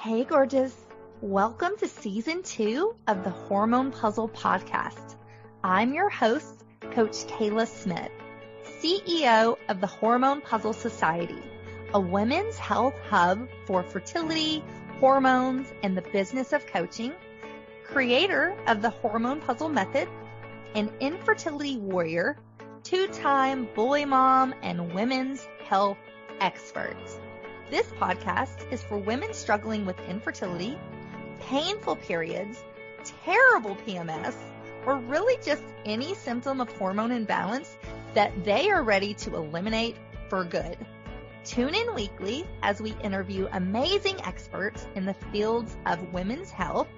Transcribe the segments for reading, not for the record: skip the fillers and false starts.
Hey, gorgeous. Welcome to Season 2 of the Hormone P.U.Z.Z.L.E Podcast. I'm your host, Coach Kayla Smith, CEO of the Hormone P.U.Z.L.E Society, a women's health hub for fertility, hormones, and the business of coaching, creator of the Hormone P.U.Z.L.E method, an infertility warrior, two-time boy mom, and women's health expert. This podcast is for women struggling with infertility, painful periods, terrible PMS, or really just any symptom of hormone imbalance that they are ready to eliminate for good. Tune in weekly as we interview amazing experts in the fields of women's health,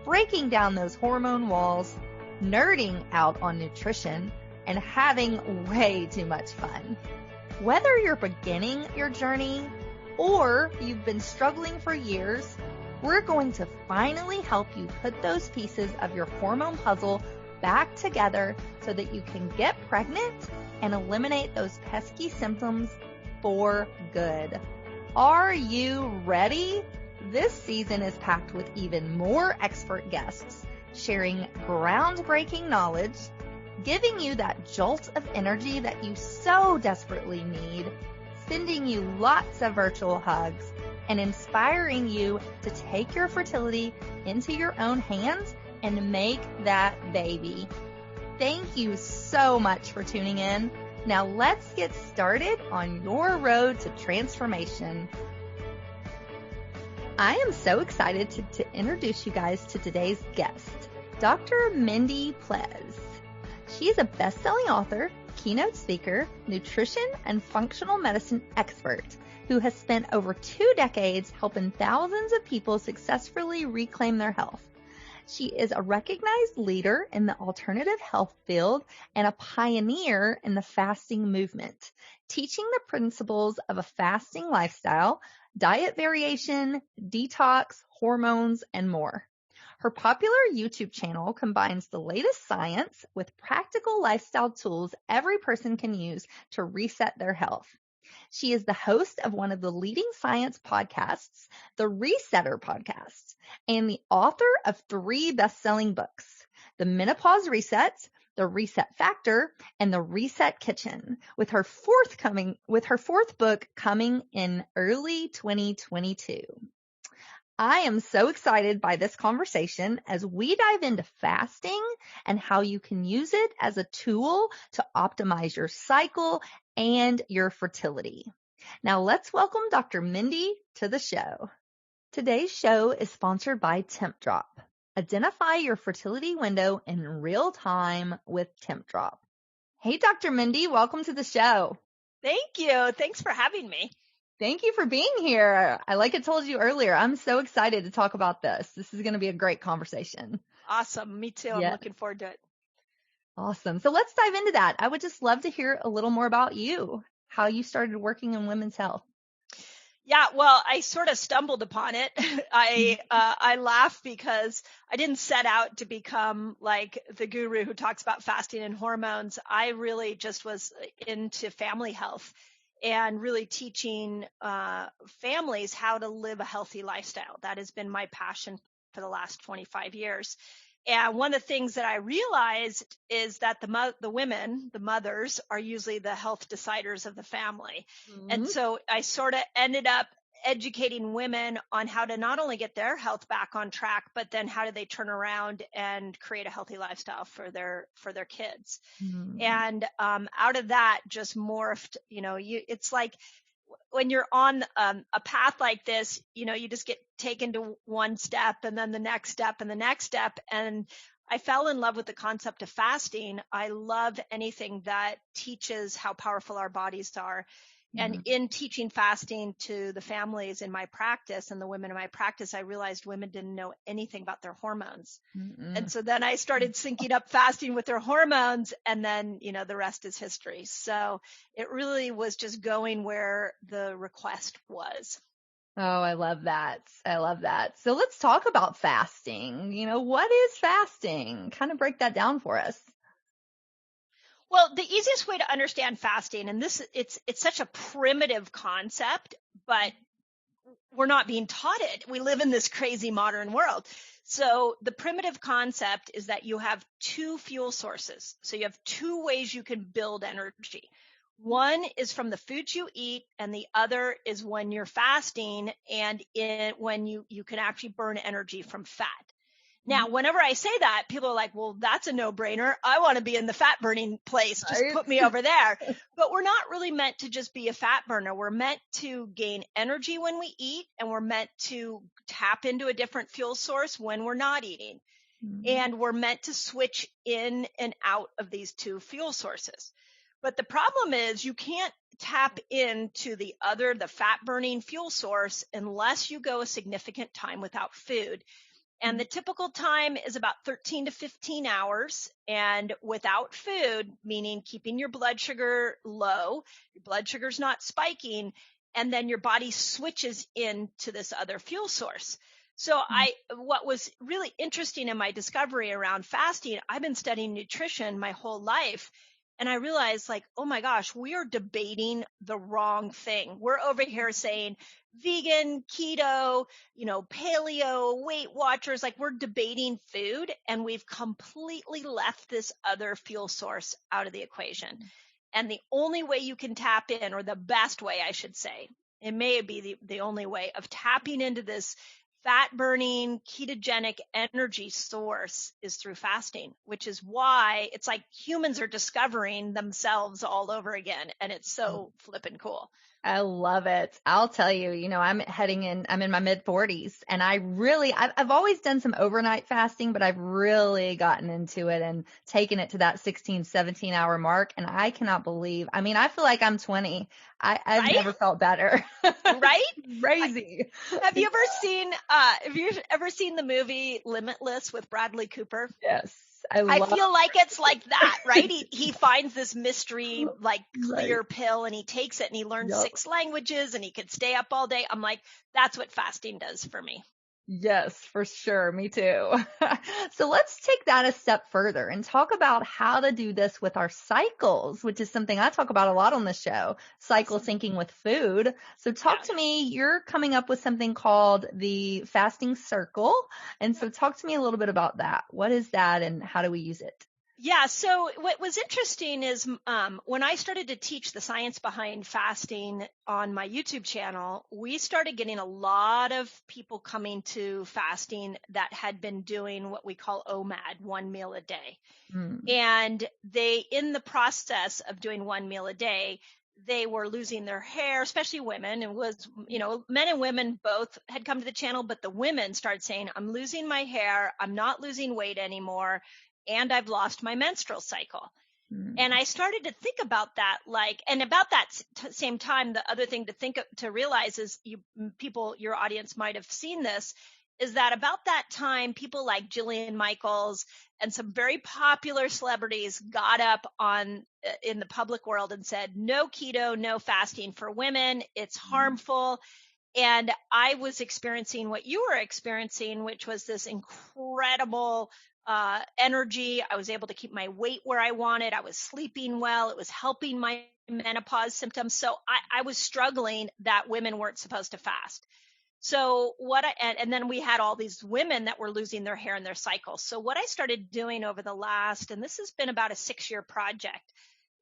breaking down those hormone walls, nerding out on nutrition, and having way too much fun. Whether you're beginning your journey or you've been struggling for years, we're going to finally help you put those pieces of your hormone puzzle back together so that you can get pregnant and eliminate those pesky symptoms for good. Are you ready? This season is packed with even more expert guests sharing groundbreaking knowledge, giving you that jolt of energy that you so desperately need, sending you lots of virtual hugs, and inspiring you to take your fertility into your own hands and make that baby. Thank you so much for tuning in. Now let's get started on your road to transformation. I am so excited to introduce you guys to today's guest, Dr. Mindy Pelz. She is a best-selling author, keynote speaker, nutrition, and functional medicine expert who has spent over 2 decades helping thousands of people successfully reclaim their health. She is a recognized leader in the alternative health field and a pioneer in the fasting movement, teaching the principles of a fasting lifestyle, diet variation, detox, hormones, and more. Her popular YouTube channel combines the latest science with practical lifestyle tools every person can use to reset their health. She is the host of one of the leading science podcasts, the Resetter Podcast, and the author of 3 best-selling books, The Menopause Reset, The Reset Factor, and The Reset Kitchen, with her fourth book coming in early 2022. I am so excited by this conversation as we dive into fasting and how you can use it as a tool to optimize your cycle and your fertility. Now let's welcome Dr. Mindy to the show. Today's show is sponsored by Temp Drop. Identify your fertility window in real time with Temp Drop. Hey, Dr. Mindy, welcome to the show. Thank you. Thanks for having me. Thank you for being here. Like I told you earlier, I'm so excited to talk about this. This is going to be a great conversation. Awesome. Me too. I'm looking forward to it. Awesome. So let's dive into that. I would just love to hear a little more about you, how you started working in women's health. Yeah, well, I sort of stumbled upon it. I laugh because I didn't set out to become like the guru who talks about fasting and hormones. I really just was into family health and really teaching families how to live a healthy lifestyle. That has been my passion for the last 25 years. And one of the things that I realized is that the women, the mothers, are usually the health deciders of the family. Mm-hmm. And so I sort of ended up educating women on how to not only get their health back on track, but then how do they turn around and create a healthy lifestyle for their kids. Mm-hmm. And out of that just morphed, it's like when you're on a path like this, you just get taken to one step and then the next step and the next step. And I fell in love with the concept of fasting. I love anything that teaches how powerful our bodies are. And in teaching fasting to the families in my practice and the women in my practice, I realized women didn't know anything about their hormones. Mm-mm. And so then I started syncing up fasting with their hormones, and then, the rest is history. So it really was just going where the request was. Oh, I love that. I love that. So let's talk about fasting. What is fasting? Kind of break that down for us. Well, the easiest way to understand fasting, and it's such a primitive concept, but we're not being taught it. We live in this crazy modern world. So the primitive concept is that you have two fuel sources. So you have two ways you can build energy. One is from the foods you eat, and the other is when you're fasting and when you can actually burn energy from fat. Now, whenever I say that, people are like, well, that's a no-brainer. I want to be in the fat burning place. Just put me over there. But we're not really meant to just be a fat burner. We're meant to gain energy when we eat, and we're meant to tap into a different fuel source when we're not eating. And we're meant to switch in and out of these two fuel sources. But the problem is you can't tap into the fat burning fuel source unless you go a significant time without food. And the typical time is about 13 to 15 hours. And without food, meaning keeping your blood sugar low, your blood sugar's not spiking, and then your body switches into this other fuel source. So what was really interesting in my discovery around fasting, I've been studying nutrition my whole life. And I realized, like, oh my gosh, we are debating the wrong thing. We're over here saying vegan, keto, paleo, Weight Watchers, like we're debating food, and we've completely left this other fuel source out of the equation. And the only way you can tap in, or the best way, I should say, it may be the only way of tapping into this fat burning ketogenic energy source is through fasting, which is why it's like humans are discovering themselves all over again. And it's so flippin' cool. I love it. I'll tell you, I'm in my mid 40s, and I've always done some overnight fasting, but I've really gotten into it and taken it to that 16, 17 hour mark. And I cannot believe, I feel like I'm 20. I've never felt better. Right? Crazy. Have you ever seen the movie Limitless with Bradley Cooper? Yes. I feel like it's like that, right? He finds this mystery, like clear pill, and he takes it and he learns 6 languages and he could stay up all day. I'm like, that's what fasting does for me. Yes, for sure. Me too. So let's take that a step further and talk about how to do this with our cycles, which is something I talk about a lot on the show, cycle syncing with food. So talk to me, you're coming up with something called the fasting circle. And so talk to me a little bit about that. What is that and how do we use it? Yeah. So what was interesting is when I started to teach the science behind fasting on my YouTube channel, we started getting a lot of people coming to fasting that had been doing what we call OMAD, 1 meal a day. And they, in the process of doing 1 meal a day, they were losing their hair, especially women. It was, men and women both had come to the channel, but the women started saying, I'm losing my hair. I'm not losing weight anymore. And I've lost my menstrual cycle. And I started to think about that, and about that same time, the other thing to realize is your audience might have seen this, is that about that time, people like Jillian Michaels and some very popular celebrities got up in the public world and said, no keto, no fasting for women. It's harmful. And I was experiencing what you were experiencing, which was this incredible energy. I was able to keep my weight where I wanted. I was sleeping well. It was helping my menopause symptoms. So I was struggling that women weren't supposed to fast. So and then we had all these women that were losing their hair and their cycles. So what I started doing over the last, and this has been about a 6-year project,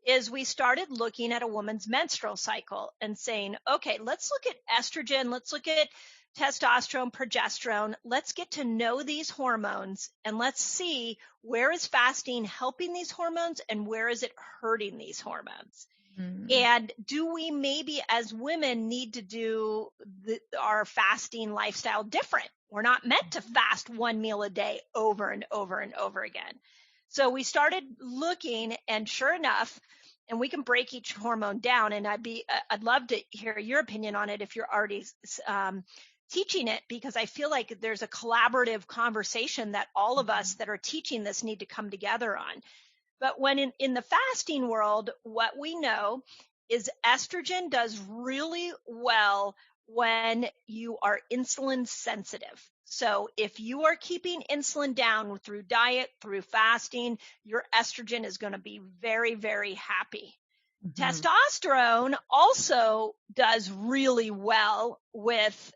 is we started looking at a woman's menstrual cycle and saying, okay, let's look at estrogen. Let's look at testosterone, progesterone. Let's get to know these hormones and let's see where is fasting helping these hormones and where is it hurting these hormones. And do we maybe as women need to do our fasting lifestyle different? We're not meant to fast 1 meal a day over and over and over again. So we started looking, and sure enough, and we can break each hormone down, and I'd love to hear your opinion on it if you're already teaching it, because I feel like there's a collaborative conversation that all of us that are teaching this need to come together on. But when in the fasting world, what we know is estrogen does really well when you are insulin sensitive. So if you are keeping insulin down through diet, through fasting, your estrogen is going to be very, very happy. Testosterone also does really well with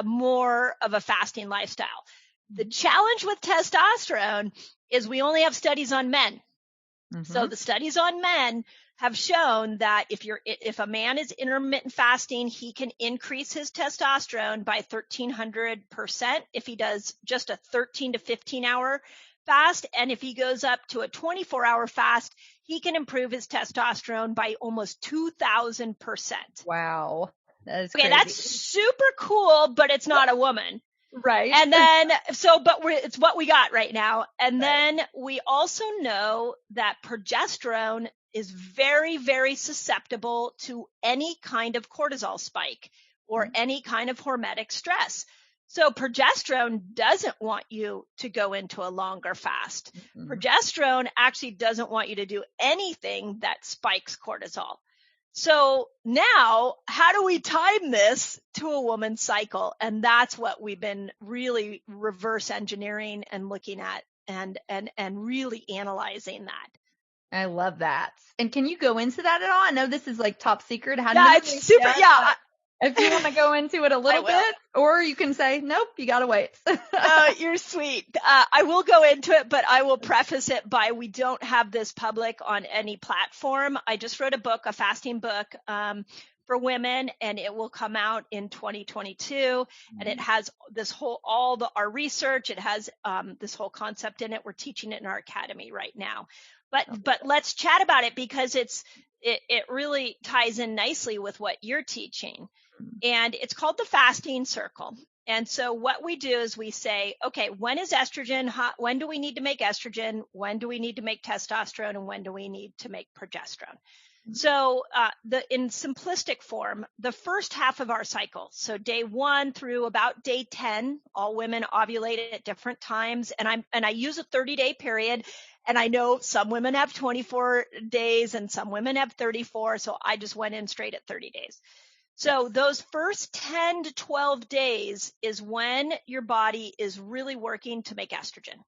more of a fasting lifestyle. The challenge with testosterone is we only have studies on men. So the studies on men have shown that if a man is intermittent fasting, he can increase his testosterone by 1,300% if he does just a 13 to 15 hour fast. And if he goes up to a 24-hour fast, he can improve his testosterone by almost 2,000%. Wow. That is okay, crazy. that's super cool, but it's not a woman. Right. And then, it's what we got right now. And then we also know that progesterone is very, very susceptible to any kind of cortisol spike or any kind of hormetic stress. So progesterone doesn't want you to go into a longer fast. Progesterone actually doesn't want you to do anything that spikes cortisol. So now, how do we time this to a woman's cycle? And that's what we've been really reverse engineering and looking at and really analyzing that. I love that. And can you go into that at all? I know this is like top secret. It's super. Yeah. If you want to go into it a little bit, or you can say, nope, you got to wait. Oh, you're sweet. I will go into it, but I will preface it by we don't have this public on any platform. I just wrote a book, a fasting book for women, and it will come out in 2022. And it has our research. It has this whole concept in it. We're teaching it in our academy right now. But let's chat about it because it really ties in nicely with what you're teaching. And it's called the fasting circle. And so what we do is we say, okay, when is estrogen hot? When do we need to make estrogen? When do we need to make testosterone? And when do we need to make progesterone? So in simplistic form, the first half of our cycle, so day 1 through about day 10, all women ovulate at different times. And I use a 30-day period. And I know some women have 24 days and some women have 34. So I just went in straight at 30 days. So those first 10 to 12 days is when your body is really working to make estrogen.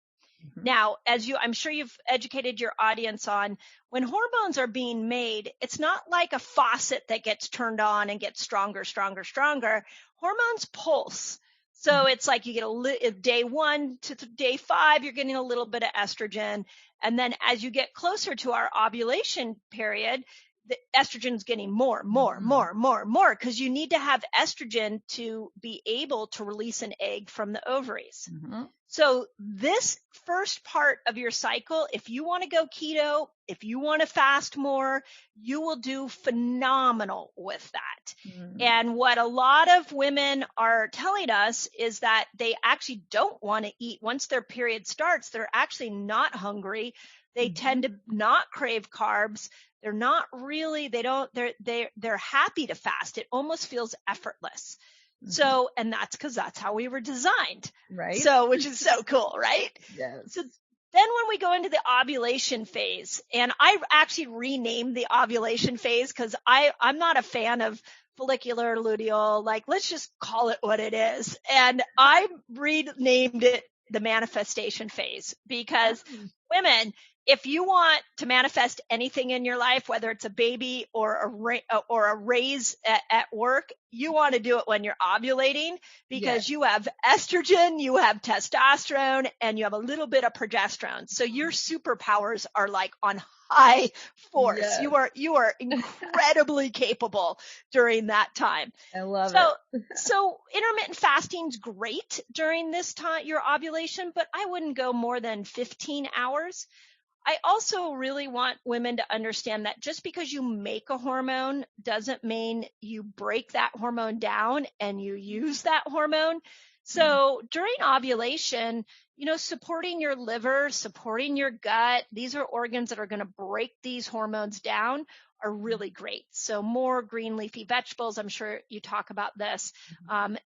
Now, I'm sure you've educated your audience on when hormones are being made, it's not like a faucet that gets turned on and gets stronger, stronger, stronger. Hormones pulse. So it's like you get day 1 to day 5, you're getting a little bit of estrogen. And then as you get closer to our ovulation period, the estrogen's getting more, because you need to have estrogen to be able to release an egg from the ovaries. So this first part of your cycle, if you want to go keto, if you want to fast more, you will do phenomenal with that. And what a lot of women are telling us is that they actually don't want to eat. Once their period starts, they're actually not hungry. They tend to not crave carbs. They're not really, they're happy to fast. It almost feels effortless. So, and that's because that's how we were designed. Right. So, which is so cool, right? Yes. So then when we go into the ovulation phase, and I actually renamed the ovulation phase because I'm not a fan of follicular luteal, like let's just call it what it is. And I renamed it the manifestation phase because women, if you want to manifest anything in your life, whether it's a baby or a raise at work, you want to do it when you're ovulating because you have estrogen, you have testosterone, and you have a little bit of progesterone. So your superpowers are like on high force. Yes. You are incredibly capable during that time. I love it. So intermittent fasting's great during this time, your ovulation, but I wouldn't go more than 15 hours. I also really want women to understand that just because you make a hormone doesn't mean you break that hormone down and you use that hormone. So during ovulation, supporting your liver, supporting your gut, these are organs that are going to break these hormones down are really great. So more green leafy vegetables. I'm sure you talk about this.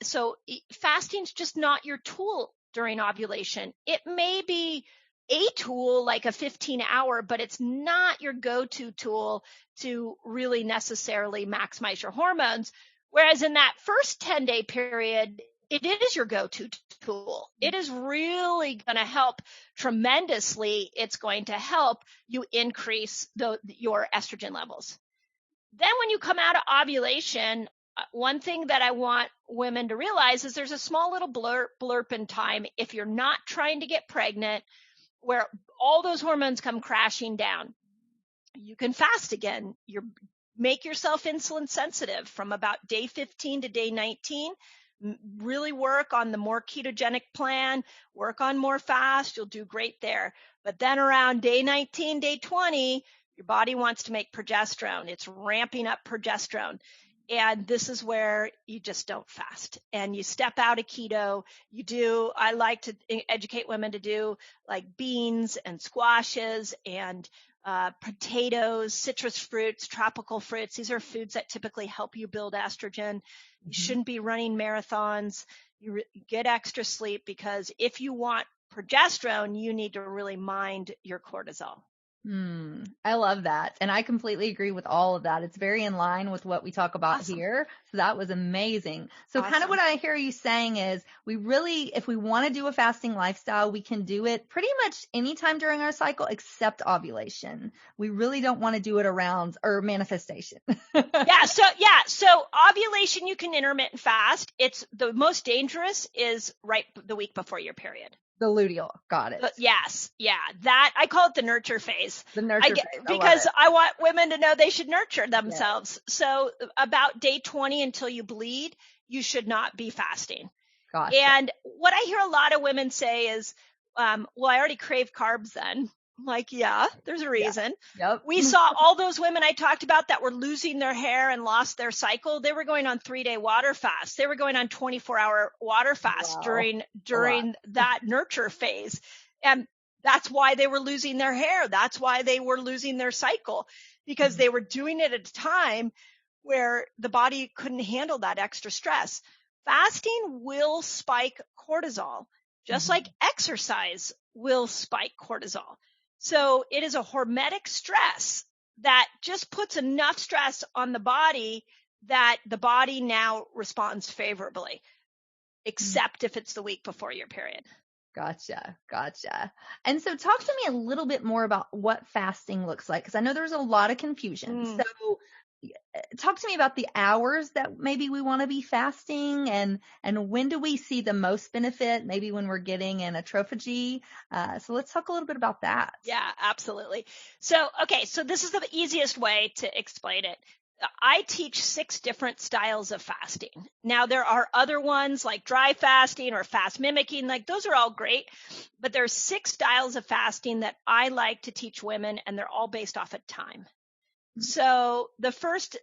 So fasting's just not your tool during ovulation. It may be a tool like a 15-hour, but it's not your go-to tool to really necessarily maximize your hormones. Whereas in that first 10-day period, it is your go-to tool. It is really going to help tremendously. It's going to help you increase your estrogen levels. Then when you come out of ovulation, one thing that I want women to realize is there's a small little blurb in time if you're not trying to get pregnant, where all those hormones come crashing down. You can fast again. Make yourself insulin sensitive from about day 15 to day 19. Really work on the more ketogenic plan, work on more fast. You'll do great there. But then around day 19, day 20, your body wants to make progesterone. It's ramping up progesterone. And this is where you just don't fast and you step out of keto. I like to educate women to do like beans and squashes and potatoes, citrus fruits, tropical fruits. These are foods that typically help you build estrogen. You shouldn't be running marathons. You get extra sleep, because if you want progesterone, you need to really mind your cortisol. I love that. And I completely agree with all of that. It's very in line with what we talk about here. So that was amazing. So kind of what I hear you saying is if we want to do a fasting lifestyle, we can do it pretty much anytime during our cycle except ovulation. We really don't want to do it around or manifestation. So ovulation, you can intermittent fast. It's the most dangerous is right the week before your period. The luteal. Got it. Yes. Yeah. That I call it the nurture phase. The nurture phase. Because I want women to know they should nurture themselves. Yes. So about day 20 until you bleed, you should not be fasting. Gotcha. And what I hear a lot of women say is, well, I already crave carbs then. I'm like, yeah, there's a reason. Yep. We saw all those women I talked about that were losing their hair and lost their cycle. They were going on 3-day water fast. They were going on 24-hour water fast during that nurture phase. And that's why they were losing their hair. That's why they were losing their cycle, because they were doing it at a time where the body couldn't handle that extra stress. Fasting will spike cortisol, just like exercise will spike cortisol. So it is a hormetic stress that just puts enough stress on the body that the body now responds favorably, except if it's the week before your period. Gotcha. And so talk to me a little bit more about what fasting looks like, because I know there's a lot of confusion. So talk to me about the hours that maybe we want to be fasting, and when do we see the most benefit, maybe when we're getting an autophagy. So let's talk a little bit about that. Yeah, absolutely. So this is the easiest way to explain it. I teach 6 different styles of fasting. Now, there are other ones like dry fasting or fast mimicking, like those are all great, but there's 6 styles of fasting that I like to teach women, and they're all based off of time. So the first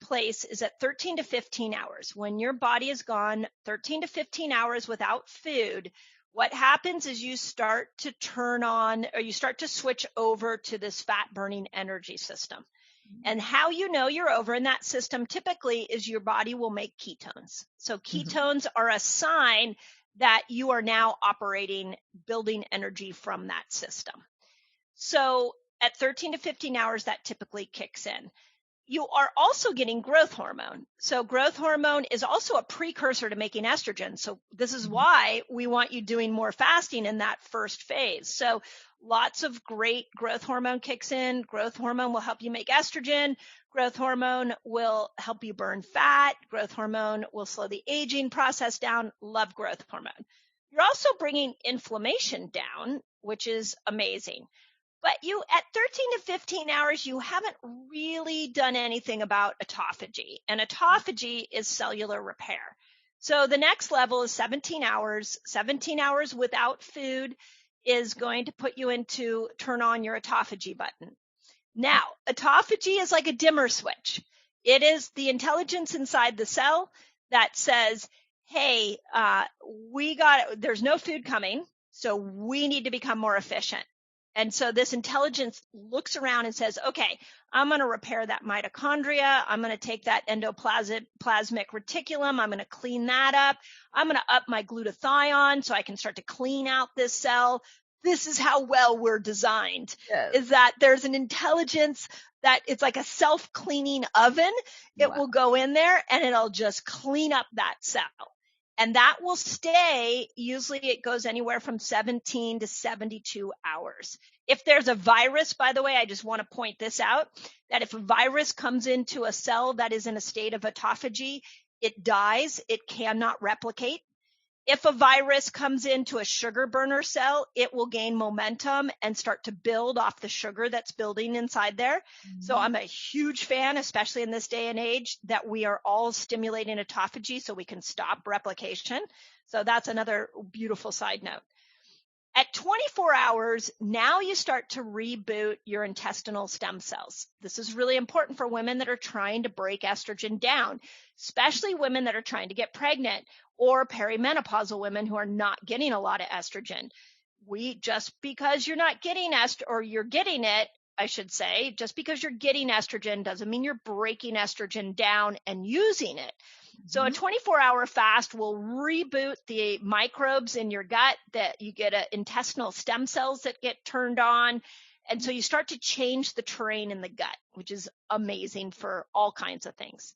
place is at 13 to 15 hours. When your body is gone 13 to 15 hours without food, what happens is you start to turn on, or you start to switch over to this fat burning energy system. And how you know you're over in that system typically is your body will make ketones. So ketones are a sign that you are now operating, building energy from that system. So at 13 to 15 hours, that typically kicks in. You are also getting growth hormone. So growth hormone is also a precursor to making estrogen. So this is why we want you doing more fasting in that first phase. So lots of great growth hormone kicks in. Growth hormone will help you make estrogen. Growth hormone will help you burn fat. Growth hormone will slow the aging process down. Love growth hormone. You're also bringing inflammation down, which is amazing. But you, at 13 to 15 hours, you haven't really done anything about autophagy. And autophagy is cellular repair. So the next level is 17 hours. 17 hours without food is going to put you into turn on your autophagy button. Now, autophagy is like a dimmer switch. It is the intelligence inside the cell that says, hey, there's no food coming, so we need to become more efficient. And so this intelligence looks around and says, okay, I'm going to repair that mitochondria. I'm going to take that endoplasmic reticulum. I'm going to clean that up. I'm going to up my glutathione so I can start to clean out this cell. This is how well we're designed, is that there's an intelligence that it's like a self-cleaning oven. It will go in there and it'll just clean up that cell. And that will stay, usually it goes anywhere from 17 to 72 hours. If there's a virus, by the way, I just want to point this out, that if a virus comes into a cell that is in a state of autophagy, it dies, it cannot replicate. If a virus comes into a sugar burner cell, it will gain momentum and start to build off the sugar that's building inside there. Mm-hmm. So I'm a huge fan, especially in this day and age, that we are all stimulating autophagy so we can stop replication. So that's another beautiful side note. At 24 hours, now you start to reboot your intestinal stem cells. This is really important for women that are trying to break estrogen down, especially women that are trying to get pregnant or perimenopausal women who are not getting a lot of estrogen. Just because you're not getting or you're getting it, I should say, just because you're getting estrogen doesn't mean you're breaking estrogen down and using it. So a 24-hour fast will reboot the microbes in your gut, that you get intestinal stem cells that get turned on. And so you start to change the terrain in the gut, which is amazing for all kinds of things.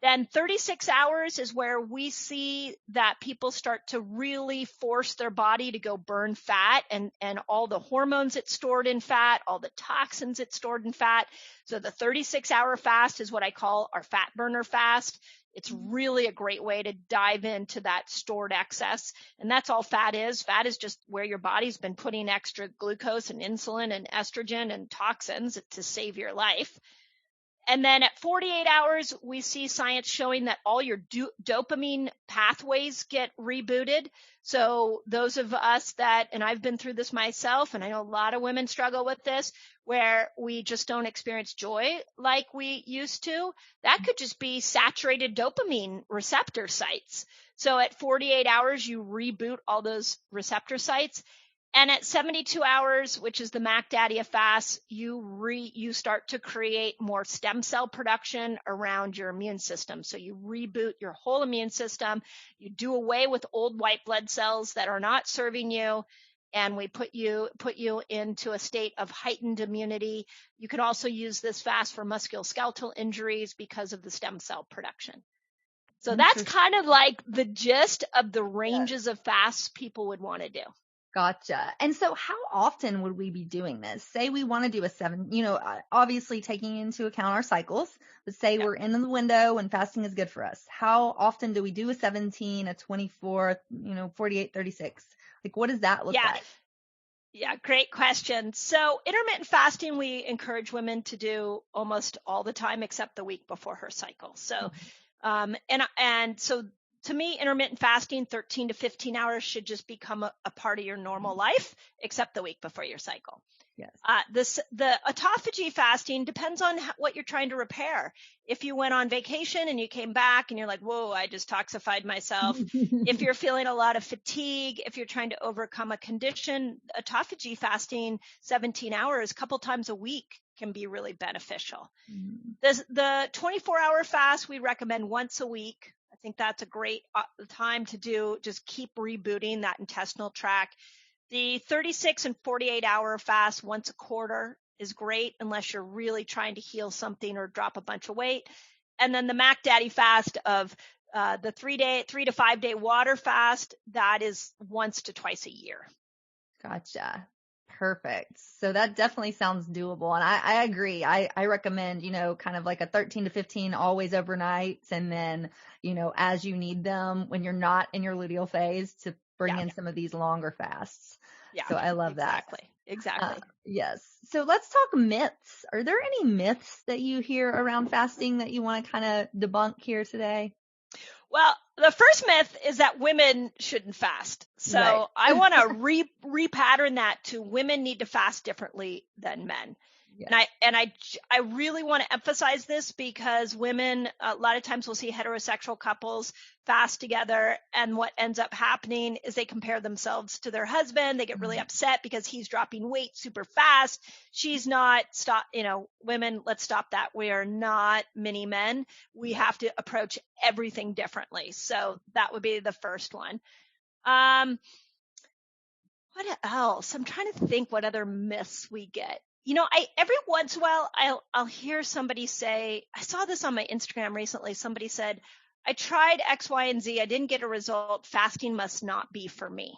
Then 36 hours is where we see that people start to really force their body to go burn fat and all the hormones it's stored in fat, all the toxins it's stored in fat. So the 36-hour fast is what I call our fat burner fast. It's really a great way to dive into that stored excess. And that's all fat is. Fat is just where your body's been putting extra glucose and insulin and estrogen and toxins to save your life. And then at 48 hours, we see science showing that all your dopamine pathways get rebooted. So those of us and I've been through this myself, and I know a lot of women struggle with this, where we just don't experience joy like we used to. That could just be saturated dopamine receptor sites. So at 48 hours, you reboot all those receptor sites. And at 72 hours, which is the Mac Daddy of fast, you start to create more stem cell production around your immune system. So you reboot your whole immune system. You do away with old white blood cells that are not serving you, and we put you into a state of heightened immunity. You can also use this fast for musculoskeletal injuries because of the stem cell production. So that's kind of like the gist of the ranges of fasts people would want to do. Gotcha. And so how often would we be doing this? Say we want to do a 7, obviously taking into account our cycles, but say we're in the window and fasting is good for us. How often do we do a 17, a 24, 48, 36? Like, what does that look like? Yeah, great question. So intermittent fasting, we encourage women to do almost all the time except the week before her cycle. So, and so to me, intermittent fasting, 13 to 15 hours should just become a part of your normal life, except the week before your cycle. Yes. The autophagy fasting depends on what you're trying to repair. If you went on vacation and you came back and you're like, whoa, I just toxified myself. If you're feeling a lot of fatigue, if you're trying to overcome a condition, autophagy fasting 17 hours, a couple times a week can be really beneficial. The 24-hour fast, we recommend once a week. I think that's a great time to do, just keep rebooting that intestinal tract. The 36 and 48-hour fast once a quarter is great unless you're really trying to heal something or drop a bunch of weight. And then the Mac Daddy fast of the 3 to 5 day water fast, that is once to twice a year. Gotcha. Perfect. So that definitely sounds doable. And I agree. I recommend, kind of like a 13 to 15 always overnights. And then, as you need them when you're not in your luteal phase to bring in some of these longer fasts. Yeah. So I love that. Exactly. Yes. So let's talk myths. Are there any myths that you hear around fasting that you want to kind of debunk here today? Well, the first myth is that women shouldn't fast. So right. I want to repattern that to women need to fast differently than men. Yes. And I really want to emphasize this because women, a lot of times we'll see heterosexual couples fast together, and what ends up happening is they compare themselves to their husband. They get really upset because he's dropping weight super fast. She's not. Women, let's stop that. We are not mini men. We have to approach everything differently. So that would be the first one. What else? I'm trying to think what other myths we get. Every once in a while, I'll hear somebody say, I saw this on my Instagram recently. Somebody said, I tried X, Y, and Z. I didn't get a result. Fasting must not be for me.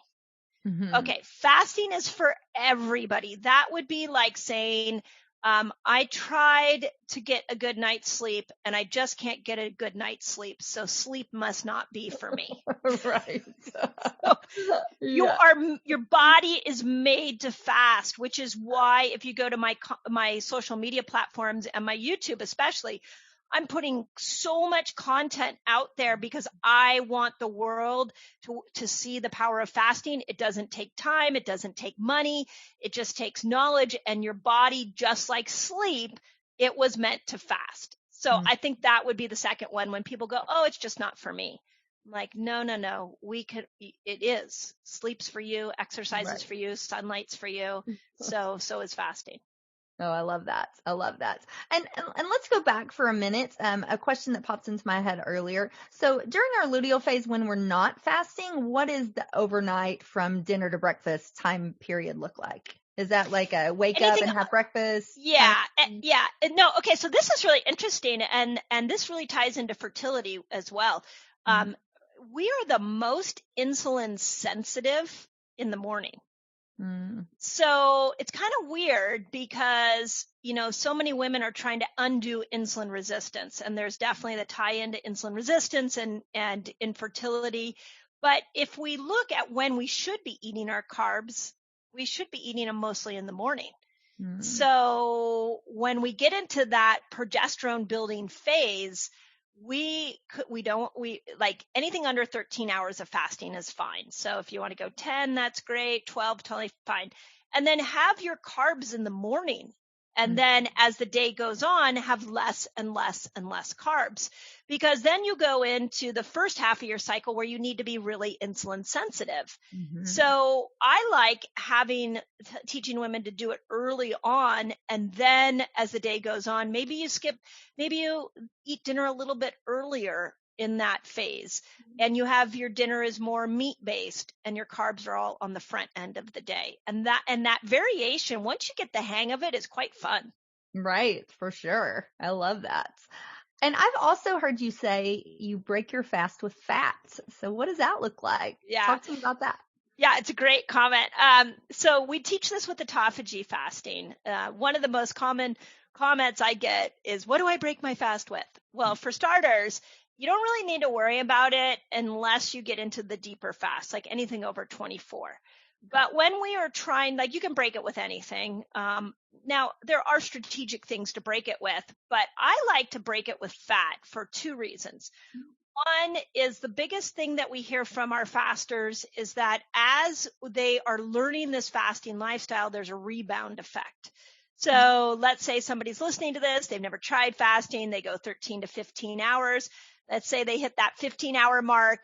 Mm-hmm. Okay. Fasting is for everybody. That would be like saying, I tried to get a good night's sleep and I just can't get a good night's sleep. So sleep must not be for me. Right. So Yeah. your body is made to fast, which is why if you go to my social media platforms and my YouTube especially, I'm putting so much content out there because I want the world to see the power of fasting. It doesn't take time. It doesn't take money. It just takes knowledge, and your body, just like sleep, it was meant to fast. So I think that would be the second one when people go, oh, it's just not for me. I'm like, no, it is. Sleep's for you, exercise is for you, sunlight's for you. So is fasting. Oh, I love that. I love that. And let's go back for a minute. A question that popped into my head earlier. So during our luteal phase, when we're not fasting, what is the overnight from dinner to breakfast time period look like? Is that like a wake up and have breakfast? Yeah. Yeah. No. Okay. So this is really interesting. And this really ties into fertility as well. We are the most insulin sensitive in the morning. So it's kind of weird because, so many women are trying to undo insulin resistance, and there's definitely the tie into insulin resistance and infertility. But if we look at when we should be eating our carbs, we should be eating them mostly in the morning. So when we get into that progesterone building phase, we like anything under 13 hours of fasting is fine. So if you want to go 10, that's great. 12, totally fine. And then have your carbs in the morning. And then as the day goes on, have less and less and less carbs, because then you go into the first half of your cycle where you need to be really insulin sensitive. So I like teaching women to do it early on. And then as the day goes on, maybe you eat dinner a little bit earlier in that phase, and you have your dinner is more meat based and your carbs are all on the front end of the day. And that variation, once you get the hang of it, is quite fun. Right. For sure. I love that. And I've also heard you say you break your fast with fats. So what does that look like? Yeah. Talk to me about that. Yeah, it's a great comment. So we teach this with autophagy fasting. One of the most common comments I get is, what do I break my fast with? Well, for starters, you don't really need to worry about it unless you get into the deeper fast, like anything over 24. But when we are trying, like, you can break it with anything. Now, there are strategic things to break it with, but I like to break it with fat for two reasons. One is the biggest thing that we hear from our fasters is that as they are learning this fasting lifestyle, there's a rebound effect. So let's say somebody's listening to this, they've never tried fasting, they go 13 to 15 hours. Let's say they hit that 15-hour mark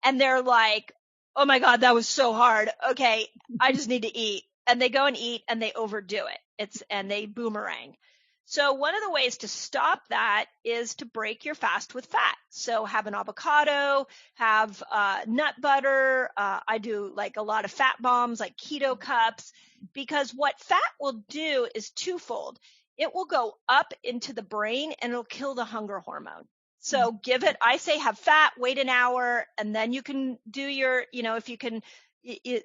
and they're like, oh my God, that was so hard. Okay, I just need to eat. And they go and eat and they overdo it. And they boomerang. So one of the ways to stop that is to break your fast with fat. So have an avocado, have nut butter. I do like a lot of fat bombs, like keto cups, because what fat will do is twofold. It will go up into the brain and it'll kill the hunger hormone. So I say have fat, wait an hour, and then you can do your, if you can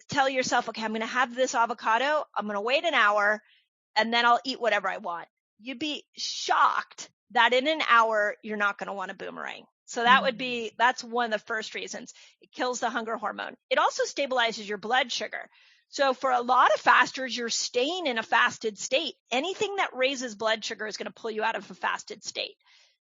tell yourself, okay, I'm going to have this avocado, I'm going to wait an hour, and then I'll eat whatever I want. You'd be shocked that in an hour, you're not going to want a boomerang. So that's one of the first reasons. It kills the hunger hormone. It also stabilizes your blood sugar. So for a lot of fasters, you're staying in a fasted state. Anything that raises blood sugar is going to pull you out of a fasted state.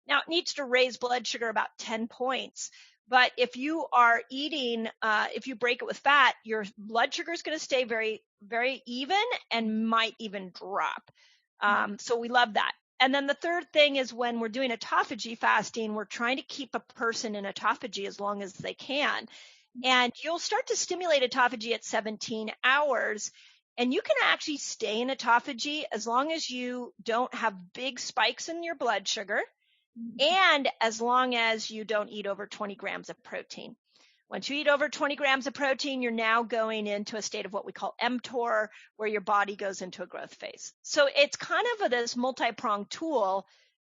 Now, it needs to raise blood sugar about 10 points. But if you are eating, if you break it with fat, your blood sugar is going to stay very, very even and might even drop. So we love that. And then the third thing is when we're doing autophagy fasting, we're trying to keep a person in autophagy as long as they can. And you'll start to stimulate autophagy at 17 hours. And you can actually stay in autophagy as long as you don't have big spikes in your blood sugar. And as long as you don't eat over 20 grams of protein. Once you eat over 20 grams of protein, you're now going into a state of what we call mTOR, where your body goes into a growth phase. So it's kind of this multi-pronged tool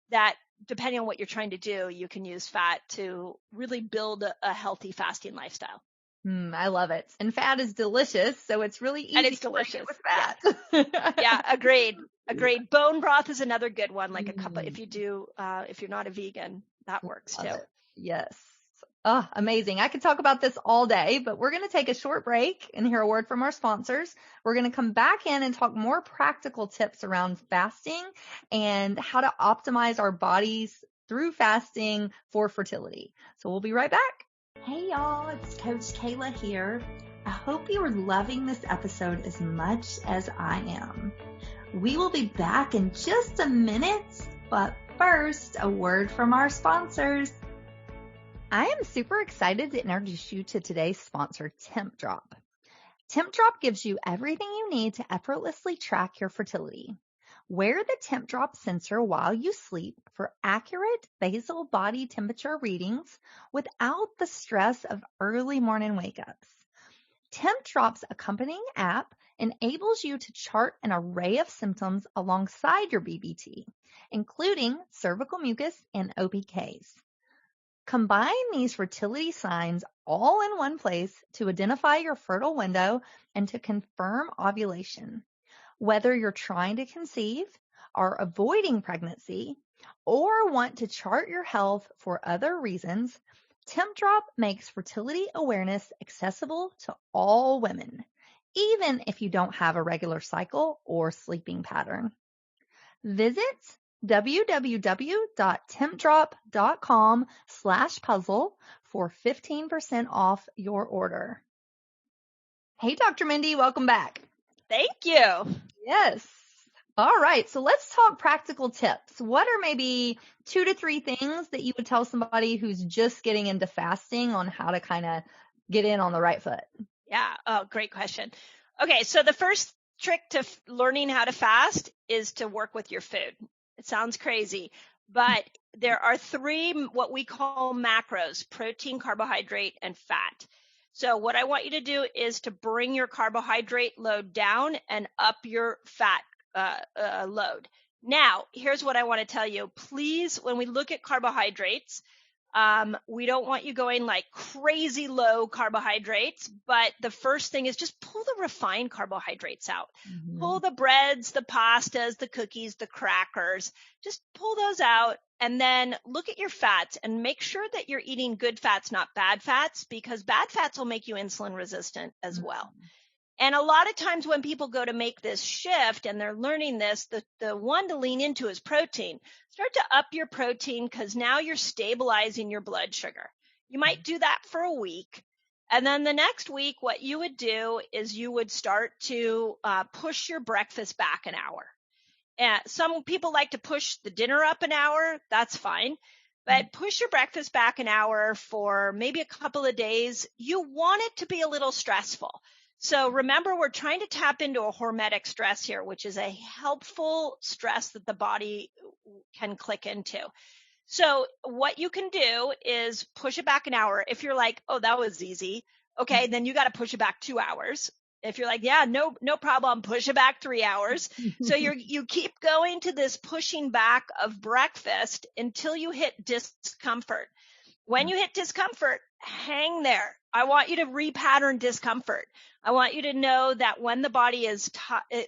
that depending on what you're trying to do, you can use fat to really build a healthy fasting lifestyle. I love it. And fat is delicious, so it's really easy And it's to break delicious it with fat. Yeah, agreed. Bone broth is another good one. Like a cup of, Mm, if you're not a vegan, that works love too. it. Yes. Oh, amazing. I could talk about this all day, but we're going to take a short break and hear a word from our sponsors. We're going to come back in and talk more practical tips around fasting and how to optimize our bodies through fasting for fertility. So we'll be right back. Hey y'all, it's Coach Kayla here. I hope you are loving this episode as much as I am. We will be back in just a minute, but first, a word from our sponsors. I am super excited to introduce you to today's sponsor, Temp Drop. Temp Drop gives you everything you need to effortlessly track your fertility. Wear the Temp Drop sensor while you sleep for accurate basal body temperature readings without the stress of early morning wake-ups. Temp Drop's accompanying app enables you to chart an array of symptoms alongside your BBT, including cervical mucus and OPKs. Combine these fertility signs all in one place to identify your fertile window and to confirm ovulation. Whether you're trying to conceive, are avoiding pregnancy, or want to chart your health for other reasons, TempDrop makes fertility awareness accessible to all women, even if you don't have a regular cycle or sleeping pattern. Visit www.tempdrop.com/puzzle for 15% off your order. Hey, Dr. Mindy, welcome back. Thank you. Yes. All right. So let's talk practical tips. What are maybe 2 to 3 things that you would tell somebody who's just getting into fasting on how to kind of get in on the right foot? Yeah. Oh, great question. Okay. So the first trick to learning how to fast is to work with your food. It sounds crazy, but there are 3 what we call macros: protein, carbohydrate, and fat. So what I want you to do is to bring your carbohydrate load down and up your fat load. Now, here's what I want to tell you. Please, when we look at carbohydrates, we don't want you going like crazy low carbohydrates, but the first thing is just pull the refined carbohydrates out. Mm-hmm. Pull the breads, the pastas, the cookies, the crackers, just pull those out, and then look at your fats and make sure that you're eating good fats, not bad fats, because bad fats will make you insulin resistant as well. And a lot of times when people go to make this shift and they're learning this, the one to lean into is protein. Start to up your protein because now you're stabilizing your blood sugar. You might do that for a week. And then the next week, what you would do is you would start to push your breakfast back an hour. And some people like to push the dinner up an hour. That's fine. But push your breakfast back an hour for maybe a couple of days. You want it to be a little stressful. So remember, we're trying to tap into a hormetic stress here, which is a helpful stress that the body can click into. So what you can do is push it back an hour. If you're like, oh, that was easy. Okay, then you got to push it back 2 hours. If you're like, yeah, no problem, push it back 3 hours. So you keep going to this pushing back of breakfast until you hit discomfort. When you hit discomfort, hang there. I want you to repattern discomfort. I want you to know that when the body is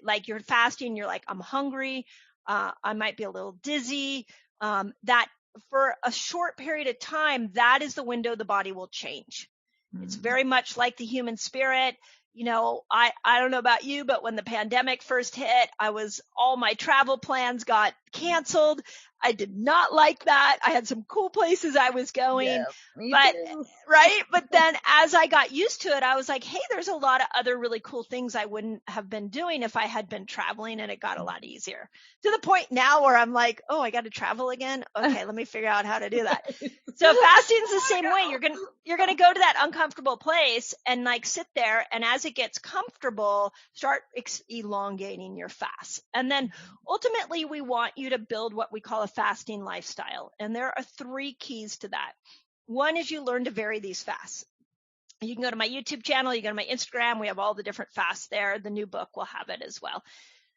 like you're fasting, you're like, I'm hungry. I might be a little dizzy. That for a short period of time, that is the window the body will change. It's very much like the human spirit. You know, I don't know about you, but when the pandemic first hit, all my travel plans got canceled. I did not like that. I had some cool places I was going, but then as I got used to it, I was like, hey, there's a lot of other really cool things I wouldn't have been doing if I had been traveling, and it got a lot easier to the point now where I'm like, oh, I got to travel again. Okay, let me figure out how to do that. So fasting's the same way. You're going to go to that uncomfortable place and like sit there, and as it gets comfortable, start elongating your fast. And then ultimately we want you to build what we call a fasting lifestyle. And there are 3 keys to that. One is you learn to vary these fasts. You can go to my YouTube channel, you go to my Instagram. We have all the different fasts there. The new book will have it as well.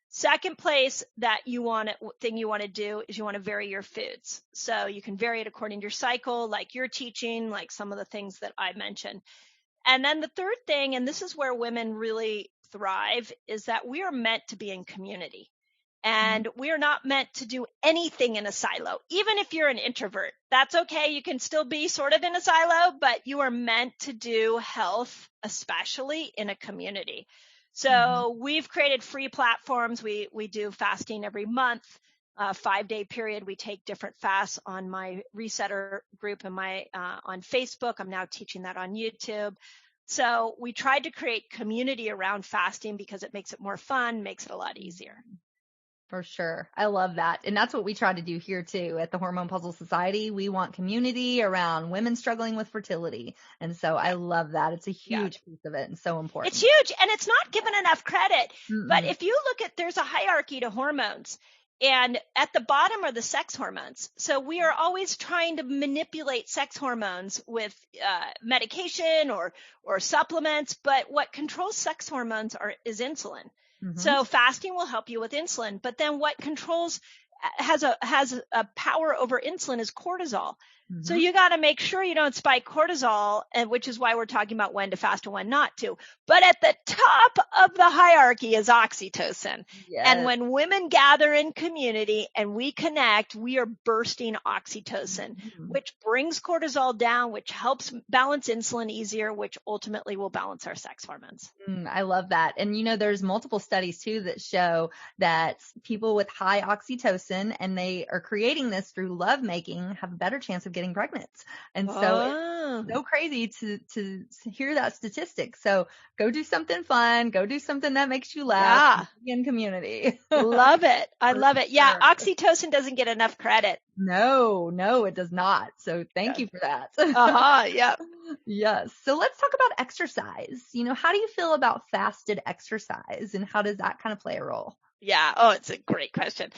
Second place that thing you want to do is you want to vary your foods. So you can vary it according to your cycle, like you're teaching, like some of the things that I mentioned. And then the third thing, and this is where women really thrive, is that we are meant to be in community. And we are not meant to do anything in a silo. Even if you're an introvert, that's okay. You can still be sort of in a silo, but you are meant to do health, especially in a community. So we've created free platforms. We do fasting every month, 5-day period. We take different fasts on my Resetter group and on Facebook. I'm now teaching that on YouTube. So we tried to create community around fasting because it makes it more fun, makes it a lot easier. For sure. I love that. And that's what we try to do here too at the Hormone Puzzle Society. We want community around women struggling with fertility. And so I love that. It's a huge piece of it and so important. It's huge and it's not given enough credit. But if you look at, there's a hierarchy to hormones. And at the bottom are the sex hormones. So we are always trying to manipulate sex hormones with medication or supplements. But what controls sex hormones is insulin. So fasting will help you with insulin, but then what has a power over insulin is cortisol. So you got to make sure you don't spike cortisol, and which is why we're talking about when to fast and when not to. But at the top of the hierarchy is oxytocin. Yes. And when women gather in community and we connect, we are bursting oxytocin, which brings cortisol down, which helps balance insulin easier, which ultimately will balance our sex hormones. I love that. And there's multiple studies too that show that people with high oxytocin, and they are creating this through lovemaking, have a better chance of getting pregnant. And so it's so crazy to hear that statistic. So go do something fun, go do something that makes you laugh in community. Love it. I love it. Yeah. Oxytocin doesn't get enough credit. No, it does not. So thank you for that. Yeah. Yes. So let's talk about exercise. How do you feel about fasted exercise, and how does that kind of play a role? Yeah. Oh, it's a great question.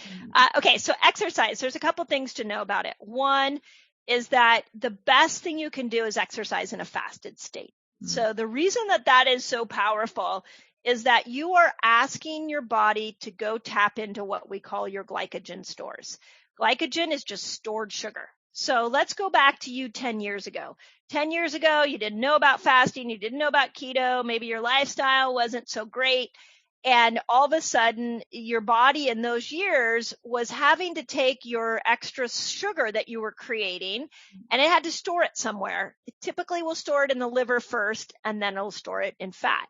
Okay. So exercise, there's a couple things to know about it. One is that the best thing you can do is exercise in a fasted state. So the reason that is so powerful is that you are asking your body to go tap into what we call your glycogen stores. Glycogen is just stored sugar. So let's go back to you 10 years ago. 10 years ago, you didn't know about fasting. You didn't know about keto. Maybe your lifestyle wasn't so great. And all of a sudden, your body in those years was having to take your extra sugar that you were creating, and it had to store it somewhere. It typically will store it in the liver first, and then it'll store it in fat.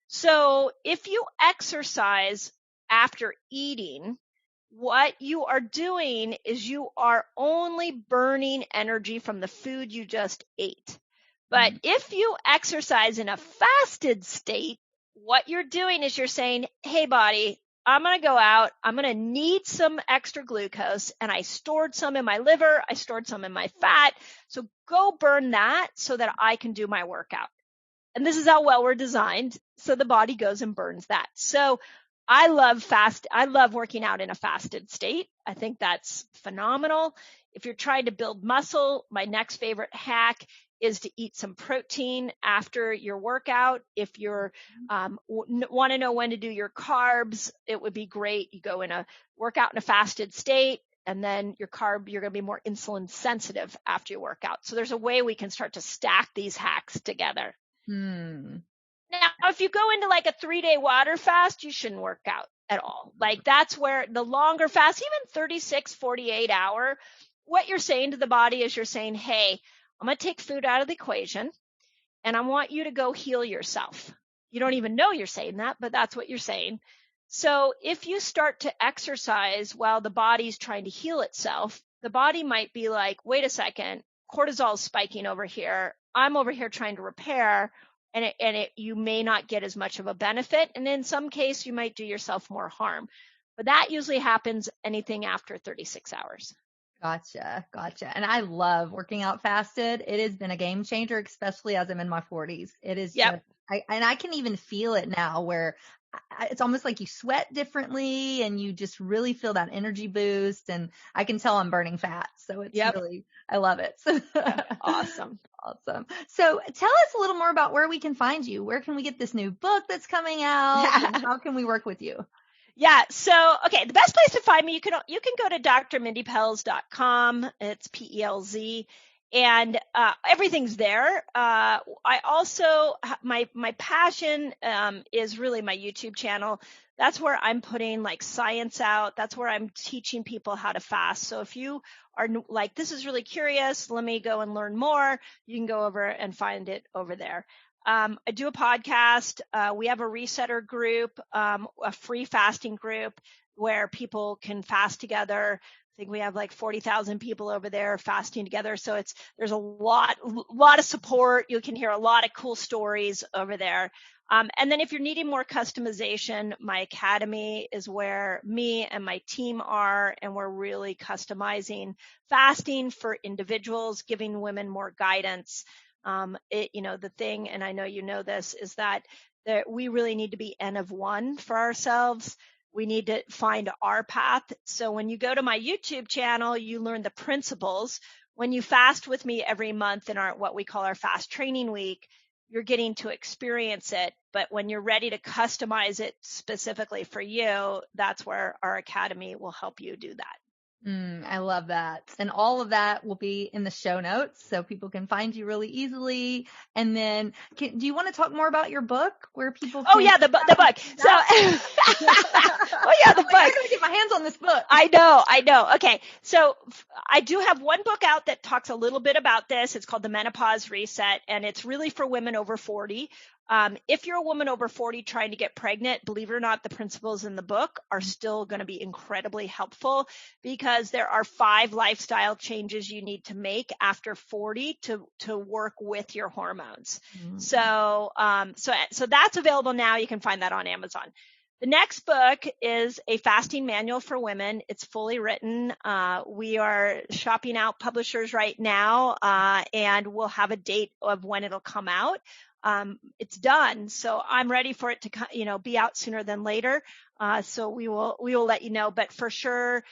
So if you exercise after eating, what you are doing is you are only burning energy from the food you just ate. But if you exercise in a fasted state, what you're doing is you're saying, hey, body, I'm going to go out. I'm going to need some extra glucose, and I stored some in my liver. I stored some in my fat. So go burn that so that I can do my workout. And this is how well we're designed. So the body goes and burns that. So I love working out in a fasted state. I think that's phenomenal. If you're trying to build muscle, my next favorite hack is to eat some protein after your workout. If you're want to know when to do your carbs, it would be great. You go in a workout in a fasted state, and then you're going to be more insulin sensitive after your workout. So there's a way we can start to stack these hacks together. Now, if you go into like a 3-day water fast, you shouldn't work out at all. Like that's where the longer fast, even 36, 48 hour, what you're saying to the body is you're saying, hey, I'm going to take food out of the equation, and I want you to go heal yourself. You don't even know you're saying that, but that's what you're saying. So if you start to exercise while the body's trying to heal itself, the body might be like, wait a second, cortisol is spiking over here. I'm over here trying to repair, and you may not get as much of a benefit. And in some case, you might do yourself more harm. But that usually happens anything after 36 hours. Gotcha. And I love working out fasted. It has been a game changer, especially as I'm in my 40s. It is just, I can even feel it now where it's almost like you sweat differently and you just really feel that energy boost, and I can tell I'm burning fat. So it's really, I love it. Awesome. So tell us a little more about where we can find you. Where can we get this new book that's coming out? And how can we work with you? Yeah. So, okay. The best place to find me, you can go to drmindypelz.com. It's P.E.L.Z. And, everything's there. I also, my passion, is really my YouTube channel. That's where I'm putting like science out. That's where I'm teaching people how to fast. So if you are like, this is really curious, let me go and learn more, you can go over and find it over there. I do a podcast. We have a resetter group, a free fasting group where people can fast together. I think we have like 40,000 people over there fasting together. So there's a lot of support. You can hear a lot of cool stories over there. And then if you're needing more customization, my academy is where me and my team are, and we're really customizing fasting for individuals, giving women more guidance. The thing, and I know you know this, is that we really need to be N of one for ourselves. We need to find our path. So when you go to my YouTube channel, you learn the principles. When you fast with me every month in what we call our fast training week, you're getting to experience it. But when you're ready to customize it specifically for you, that's where our academy will help you do that. I love that. And all of that will be in the show notes so people can find you really easily. And then do you want to talk more about your book where people can... Oh yeah, the book. So, oh yeah, the book. I'm going to get my hands on this book. I know. Okay. So I do have one book out that talks a little bit about this. It's called the Menopause Reset, and it's really for women over 40. If you're a woman over 40 trying to get pregnant, believe it or not, the principles in the book are still going to be incredibly helpful, because there are 5 lifestyle changes you need to make after 40 to work with your hormones. Mm-hmm. So that's available now. You can find that on Amazon. The next book is a fasting manual for women. It's fully written. We are shopping out publishers right now, and we'll have a date of when it'll come out. It's done. So I'm ready for it to, be out sooner than later. So we will let you know, but for sure,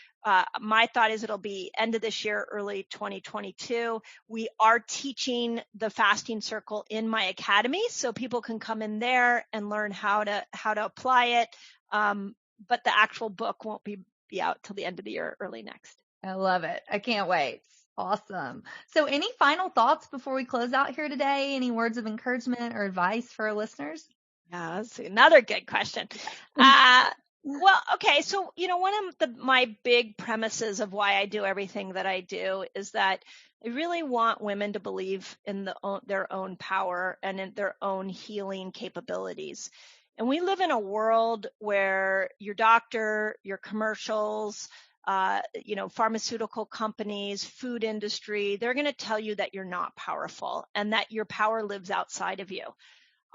my thought is it'll be end of this year, early 2022. We are teaching the fasting circle in my academy, so people can come in there and learn how to apply it. But the actual book won't be out till the end of the year, early next. I love it. I can't wait. Awesome. So any final thoughts before we close out here today? Any words of encouragement or advice for our listeners? Yeah, that's another good question. Well, okay. So, one of my big premises of why I do everything that I do is that I really want women to believe in their own power and in their own healing capabilities. And we live in a world where your doctor, your commercials, pharmaceutical companies, food industry, they're going to tell you that you're not powerful and that your power lives outside of you.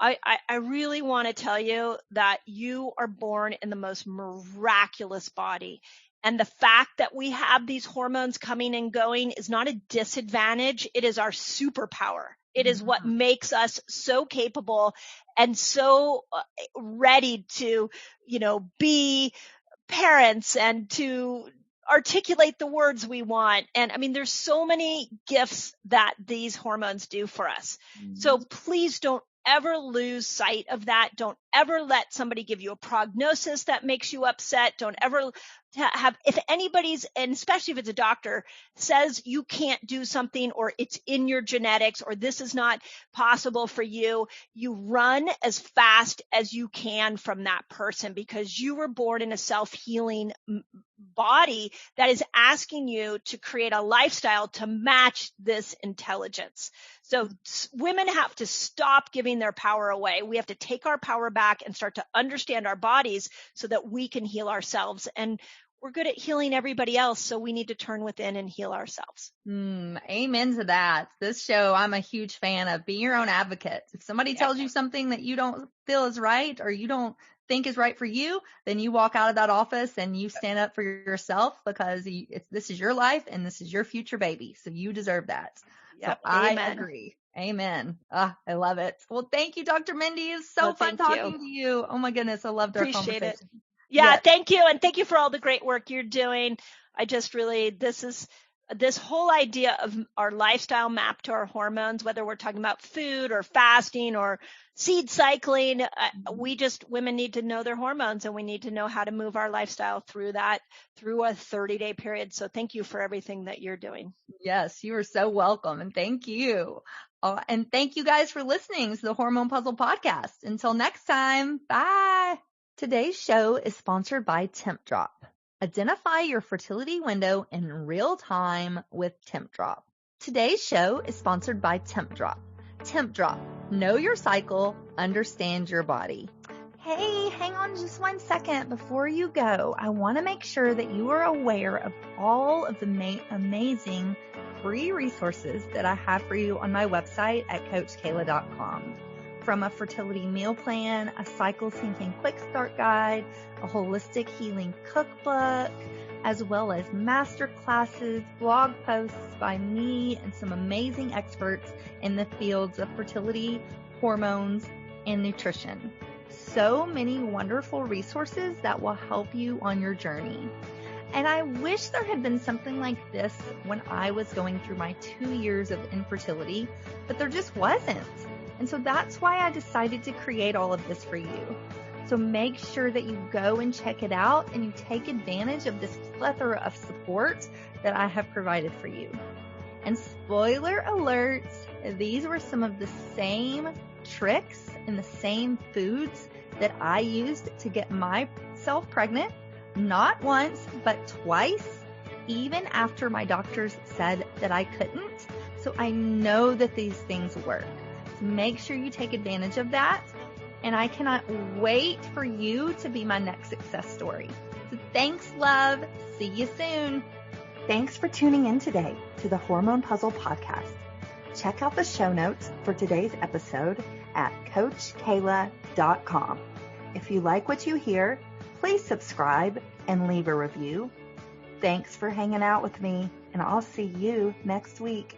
I really want to tell you that you are born in the most miraculous body. And the fact that we have these hormones coming and going is not a disadvantage. It is our superpower. It is what makes us so capable and so ready to, be parents and to articulate the words we want. And I mean, there's so many gifts that these hormones do for us. Mm-hmm. So please don't ever lose sight of that. Don't ever let somebody give you a prognosis that makes you upset. Don't ever have, if anybody's, and especially if it's a doctor, says you can't do something or it's in your genetics or this is not possible for you, you run as fast as you can from that person, because you were born in a self-healing body that is asking you to create a lifestyle to match this intelligence. So women have to stop giving their power away. We have to take our power back and start to understand our bodies so that we can heal ourselves. And we're good at healing everybody else, so we need to turn within and heal ourselves. Amen to that. This show, I'm a huge fan of. Be your own advocate. If somebody tells you something that you don't feel is right or you don't think is right for you, then you walk out of that office and you stand up for yourself, because this is your life and this is your future baby. So you deserve that. Yep. So I agree. Amen. I love it. Well, thank you, Dr. Mindy. It's so fun talking to you. Oh my goodness. I loved our conversation. It. Yeah, yes. Thank you. And thank you for all the great work you're doing. I just really, this is this whole idea of our lifestyle map to our hormones, whether we're talking about food or fasting or seed cycling, women need to know their hormones, and we need to know how to move our lifestyle through a 30-day period. So thank you for everything that you're doing. Yes, you are so welcome. And thank you. And thank you guys for listening to the Hormone P.U.Z.Z.L Podcast. Until next time, bye. Today's show is sponsored by Temp Drop. Identify your fertility window in real time with Temp Drop. Today's show is sponsored by Temp Drop. Temp Drop. Know your cycle, understand your body. Hey, hang on just 1 second before you go. I want to make sure that you are aware of all of the amazing free resources that I have for you on my website at CoachKayla.com. From a fertility meal plan, a cycle syncing quick start guide, a holistic healing cookbook, as well as master classes, blog posts by me and some amazing experts in the fields of fertility, hormones, and nutrition. So many wonderful resources that will help you on your journey. And I wish there had been something like this when I was going through my 2 years of infertility, but there just wasn't. And so that's why I decided to create all of this for you. So make sure that you go and check it out and you take advantage of this plethora of support that I have provided for you. And spoiler alert, these were some of the same tricks and the same foods that I used to get myself pregnant, not once, but twice, even after my doctors said that I couldn't. So I know that these things work. So make sure you take advantage of that. And I cannot wait for you to be my next success story. So thanks, love. See you soon. Thanks for tuning in today to the Hormone P.U.Z.Z.L Podcast. Check out the show notes for today's episode at CoachKayla.com. If you like what you hear, please subscribe and leave a review. Thanks for hanging out with me, and I'll see you next week.